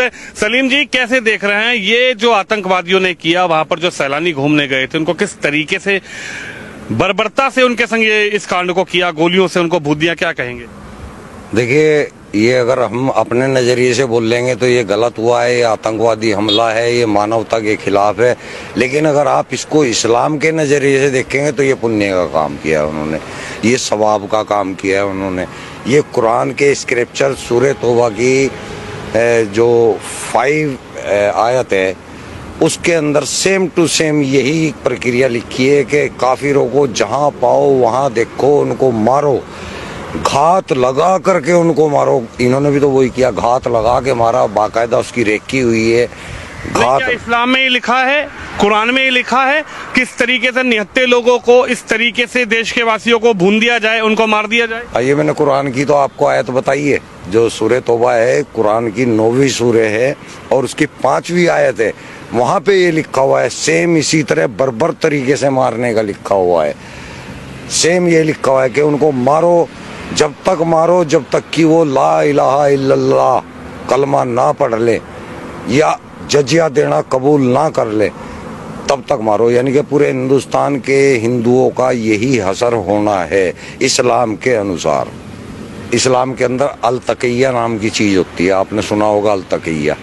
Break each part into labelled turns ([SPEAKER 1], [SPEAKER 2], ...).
[SPEAKER 1] हैं। सलीम जी, कैसे देख रहे हैं ये जो आतंकवादियों ने किया, वहां पर जो सैलानी घूमने गए थे उनको किस तरीके से बर्बरता से उनके संग ये इस कांड को किया, गोलियों से उनको भूत दिया, क्या कहेंगे?
[SPEAKER 2] देखिए, ये अगर हम अपने नज़रिए से बोल लेंगे तो ये गलत हुआ है, ये आतंकवादी हमला है, ये मानवता के खिलाफ है। लेकिन अगर आप इसको इस्लाम के नज़रिए से देखेंगे तो ये पुण्य का काम किया है उन्होंने, ये सवाब का काम किया है उन्होंने। ये कुरान के स्क्रिप्चर सूरह तौबा की जो 5 आयत है उसके अंदर सेम टू सेम यही प्रक्रिया लिखी है कि काफिरों को जहाँ पाओ वहाँ देखो, उनको मारो, घात लगा करके उनको मारो। इन्होंने भी तो वही किया, घात लगा के मारा, बाकायदा उसकी रेकी हुई है। घात
[SPEAKER 1] क्या इस्लाम में ही लिखा है, कुरान में ही लिखा है किस तरीके से निहत्थे लोगों को इस तरीके से देश के वासियों को भून दिया जाए, उनको मार दिया जाए?
[SPEAKER 2] आइए, मैंने कुरान की तो आपको आयत बताई है, जो सूरह तौबा है, कुरान की 9वीं सूरह है और उसकी 5वीं आयत है। वहाँ पे ये लिखा हुआ है, सेम इसी तरह बर्बर तरीके से मारने का लिखा हुआ है। सेम ये लिखा हुआ है कि उनको मारो, जब तक मारो जब तक कि वो ला इलाहा इल्लल्लाह कलमा ना पढ़ ले या जजिया देना कबूल ना कर ले, तब तक मारो। यानी कि पूरे हिंदुस्तान के हिंदुओं का यही हसर होना है इस्लाम के अनुसार। इस्लाम के अंदर अल तकिया नाम की चीज़ होती है, आपने सुना होगा अल तकिया।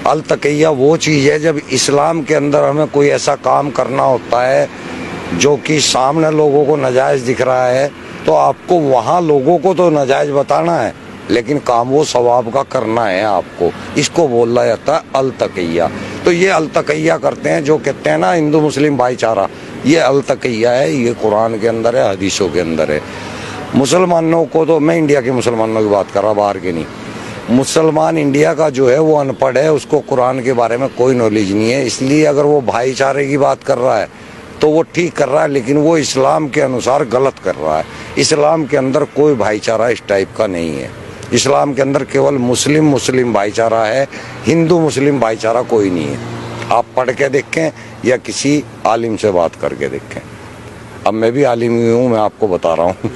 [SPEAKER 2] अल तकिया वो चीज़ है जब इस्लाम के अंदर हमें कोई ऐसा काम करना होता है जो कि सामने लोगों को नाजायज़ दिख रहा है, तो आपको वहाँ लोगों को तो नाजायज़ बताना है, लेकिन काम वो सवाब का करना है आपको। इसको बोला जाता है अल तकिया। तो ये अल तकिया करते हैं, जो कहते हैं ना हिंदू मुस्लिम भाईचारा, ये अल तकिया है, ये कुरान के अंदर है, हदीसों के अंदर है। मुसलमानों को तो, मैं इंडिया के मुसलमानों की बात कर रहा, बाहर के नहीं। मुसलमान इंडिया का जो है वो अनपढ़ है, उसको कुरान के बारे में कोई नॉलेज नहीं है। इसलिए अगर वो भाईचारे की बात कर रहा है तो वो ठीक कर रहा है, लेकिन वो इस्लाम के अनुसार गलत कर रहा है। इस्लाम के अंदर कोई भाईचारा इस टाइप का नहीं है। इस्लाम के अंदर केवल मुस्लिम मुस्लिम भाईचारा है, हिंदू मुस्लिम भाईचारा कोई नहीं है। आप पढ़ के देखें या किसी आलिम से बात करके देखें। अब मैं भी आलिम ही हूँ, मैं आपको बता रहा हूँ।